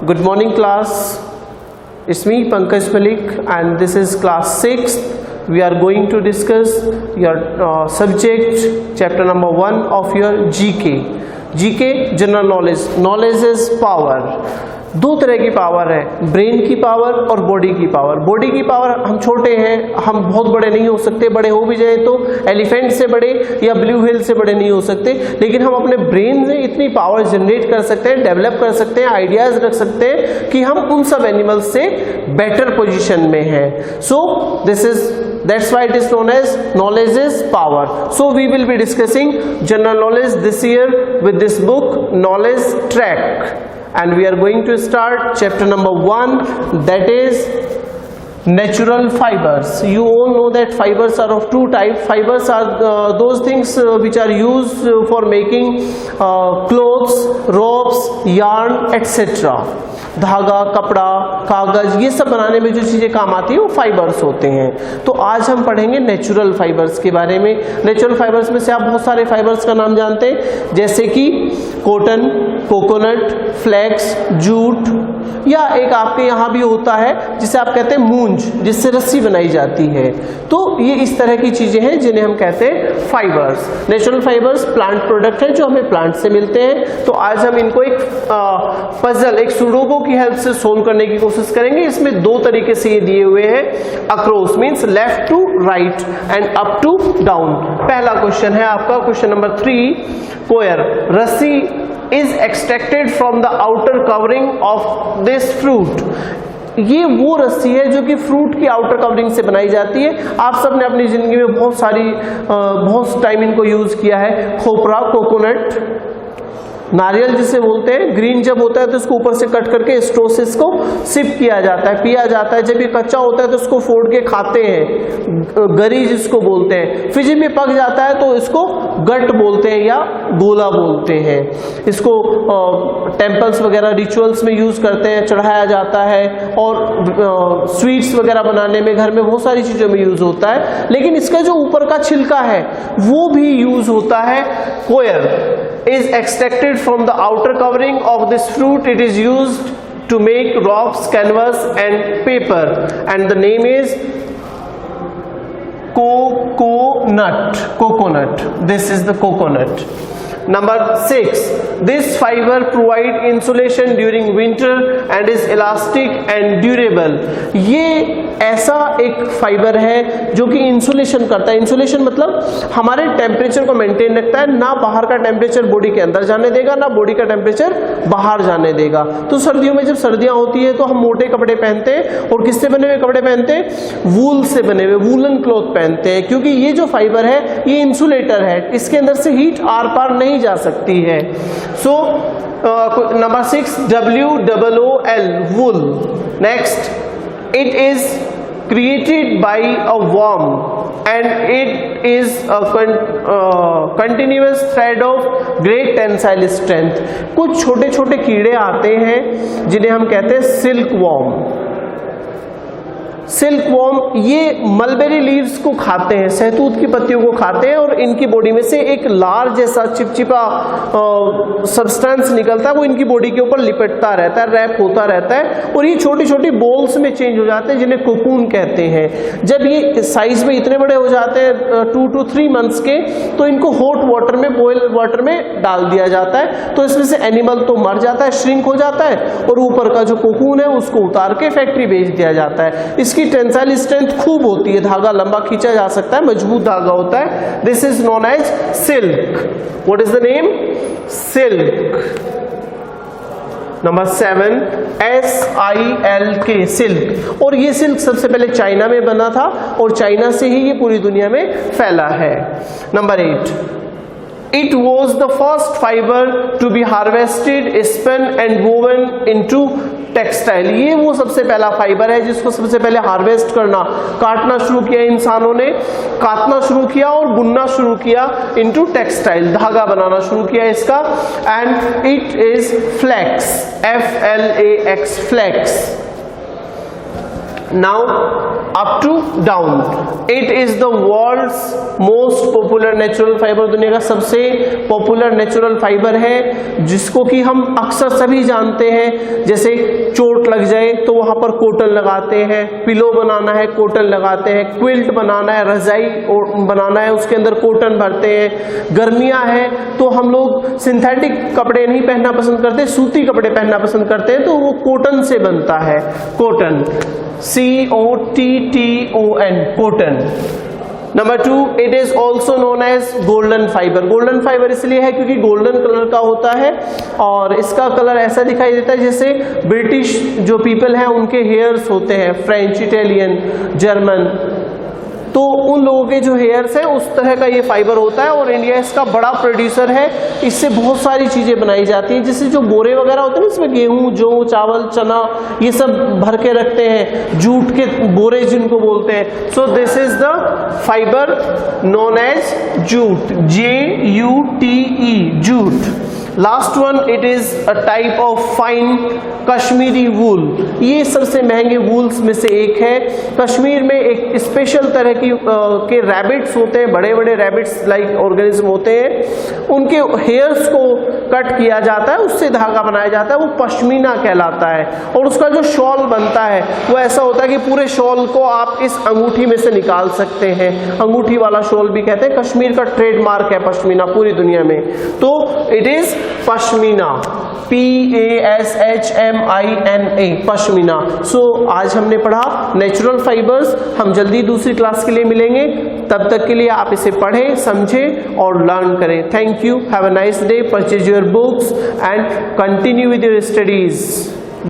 Good morning class, it's me Pankaj Malik and this is class 6. We are going to discuss your subject chapter number 1 of your GK. GK general knowledge. Knowledge is power. दो तरह की power है, brain की power और body की power. Body की power, हम छोटे हैं, हम बहुत बड़े नहीं हो सकते, बड़े हो भी जाए तो एलिफेंट से बड़े या ब्लू व्हेल से बड़े नहीं हो सकते, लेकिन हम अपने ब्रेन से इतनी पावर जनरेट कर सकते हैं, डेवलप कर सकते हैं, आइडियाज रख सकते हैं कि हम उन सब एनिमल्स से बेटर पोजीशन में हैं। सो that's why it is known as knowledge is power. So we will be discussing general knowledge this year with this book Knowledge Track, and we are going to start chapter number 1, that is natural fibers. You all know that fibers are of two types. Fibers are those things which are used for making clothes, ropes, yarn, etc. धागा, कपड़ा, कागज, ये सब बनाने में जो चीजें काम आती है वो फाइबर्स होते हैं। तो आज हम पढ़ेंगे नेचुरल फाइबर्स के बारे में। नेचुरल फाइबर्स में से आप बहुत सारे फाइबर्स का नाम जानते हैं, जैसे कि कॉटन, कोकोनट, फ्लेक्स, जूट, या एक आपके यहाँ भी होता है जिसे आप कहते हैं मूंज, जिससे रस्सी बनाई जाती है। तो ये इस तरह की चीजें हैं जिन्हें हम कहते हैं fibres. Natural fibres plant product हैं जो हमें प्लांट से मिलते हैं। तो आज हम इनको एक पजल, एक सुडोकू की हेल्प से सोल्व करने की कोशिश करेंगे। इसमें दो तरीके से ये दिए हुए हैं, across means left to right and up to down. पहला क्वेश्चन है आपका क्वेश्चन नंबर 3, कोयर रस्सी is extracted from the outer covering of this fruit. ये वो रस्सी है जो कि फ्रूट की आउटर कवरिंग से बनाई जाती है। आप सब ने अपनी जिंदगी में बहुत टाइम इनको यूज किया है। खोपरा, कोकोनट, नारियल जिसे बोलते हैं, ग्रीन जब होता है तो इसको ऊपर से कट करके स्ट्रो से इसको सिप किया जाता है, पिया जाता है। जब ये कच्चा होता है तो इसको फोड़ के खाते हैं, गरी जिसको बोलते हैं। फिर जब ये पक जाता है तो इसको गट बोलते हैं या गोला बोलते हैं। इसको टेम्पल्स वगैरह रिचुअल्स में यूज करते हैं, चढ़ाया जाता है, और स्वीट्स वगैरह बनाने में, घर में बहुत सारी चीजों में यूज होता है। लेकिन इसका जो ऊपर का छिलका है वो भी यूज होता है। कोयर is extracted from the outer covering of this fruit. It is used to make ropes, canvas and paper, and the name is coconut. This is the coconut. Number 6, this fiber provide insulation during winter and is elastic and durable. ये ऐसा एक fibre है जो कि insulation करता है। Insulation मतलब हमारे टेम्परेचर को मेंटेन रखता है, ना बाहर का टेम्परेचर बॉडी के अंदर जाने देगा, ना बॉडी का टेम्परेचर बाहर जाने देगा। तो सर्दियों में जब सर्दियां होती है तो हम मोटे कपड़े पहनते हैं, और किससे बने हुए कपड़े पहनते हैं? वूल से बने हुए, वूलन क्लॉथ पहनते हैं, क्योंकि ये जो फाइबर है ये इंसुलेटर है, इसके अंदर से हीट आर पार नहीं जा सकती है। So number 6, WOOL, wool. Next, it is created by a worm and it is a continuous thread of great tensile strength. कुछ छोटे छोटे कीड़े आते हैं जिन्हें हम कहते हैं सिल्क वॉर्म। सिल्क वॉर्म ये मलबेरी लीव्स को खाते हैं, सहतूत की पत्तियों को खाते हैं, और इनकी बॉडी में से एक लार जैसा चिपचिपा सब्सटेंस निकलता है, वो इनकी बॉडी के ऊपर लिपटता रहता है, रैप होता रहता है, और ये छोटी छोटी बॉल्स में चेंज हो जाते हैं जिन्हें कोकून कहते हैं। जब ये साइज में इतने बड़े हो जाते हैं 2 to 3 मंथ्स के, तो इनको हॉट वाटर में, बॉइल वाटर में डाल दिया जाता है। तो इसमें से एनिमल तो मर जाता है, श्रिंक हो जाता है, और ऊपर का जो कोकून है उसको उतार के फैक्ट्री भेज दिया जाता है। इसकी टेंसाइल स्ट्रेंथ खूब होती है, धागा लंबा खींचा जा सकता है, मजबूत धागा होता है। This is known as silk. What is the name? Silk. Number 7, SILK, silk. और ये सिल्क सबसे पहले चाइना में बना था, और चाइना से ही ये पूरी दुनिया में फैला है। Number 8, it was the first fiber to be harvested, spun and woven into textile. ये वो सबसे पहला फाइबर है जिसको सबसे पहले हार्वेस्ट करना, काटना शुरू किया इंसानों ने, काटना शुरू किया और बुनना शुरू किया इनटू टेक्सटाइल, धागा बनाना शुरू किया इसका। And it is flax, FLAX, flax. Now up to down, it is the world's most popular natural fiber, दुनिया का सबसे पॉपुलर नेचुरल फाइबर है, जिसको कि हम अक्सर सभी जानते हैं। जैसे चोट लग जाए तो वहां पर कॉटन लगाते हैं, पिलो बनाना है कॉटन लगाते हैं, क्विल्ट बनाना है, रजाई बनाना है उसके अंदर कॉटन भरते हैं। गर्मियां हैं तो हम लोग सिंथेटिक कपड़े नहीं पहनना पसंद करते, सूती कपड़े पहनना पसंद करते हैं, तो वो कॉटन से बनता है, cotton, COTTON, cotton. Number 2, it is also known as golden fibre. Golden fibre इसलिए है क्योंकि गोल्डन कलर का होता है और इसका कलर ऐसा दिखाई देता है जैसे ब्रिटिश जो पीपल हैं उनके हेयर्स होते हैं, फ्रेंच, इटालियन, जर्मन, तो उन लोगों के जो हेयर्स हैं उस तरह का ये फाइबर होता है और इंडिया इसका बड़ा प्रोड्यूसर है। इससे बहुत सारी चीजें बनाई जाती हैं, जैसे जो बोरे वगैरह होते हैं ना, इसमें गेहूं, जौ, चावल, चना ये सब भर के रखते हैं, जूट के बोरे जिनको बोलते हैं। So this is the fibre known as jute, JUTE, jute. Last one, it is a type of fine Kashmiri wool. ये सबसे महंगे वूल्स में से एक है। कश्मीर में एक स्पेशल तरह की के रैबिट्स होते हैं, बड़े बड़े रैबिट्स लाइक ऑर्गेनिज्म होते हैं, उनके हेयर्स को कट किया जाता है, उससे धागा बनाया जाता है, वो पश्मीना कहलाता है। और उसका जो शॉल बनता है वो ऐसा होता है कि पूरे शॉल को आप इस अंगूठी में से निकाल सकते हैं, अंगूठी वाला शॉल भी कहते हैं। कश्मीर का ट्रेडमार्क है पश्मीना पूरी दुनिया में, तो it is pashmina, PASHMINA, pashmina. सो आज हमने पढ़ा नेचुरल फाइबर्स। हम जल्दी दूसरी क्लास के लिए मिलेंगे, तब तक के लिए आप इसे पढ़ें, समझें और लर्न करें। Thank you, have a nice day, purchase your books and continue with your studies.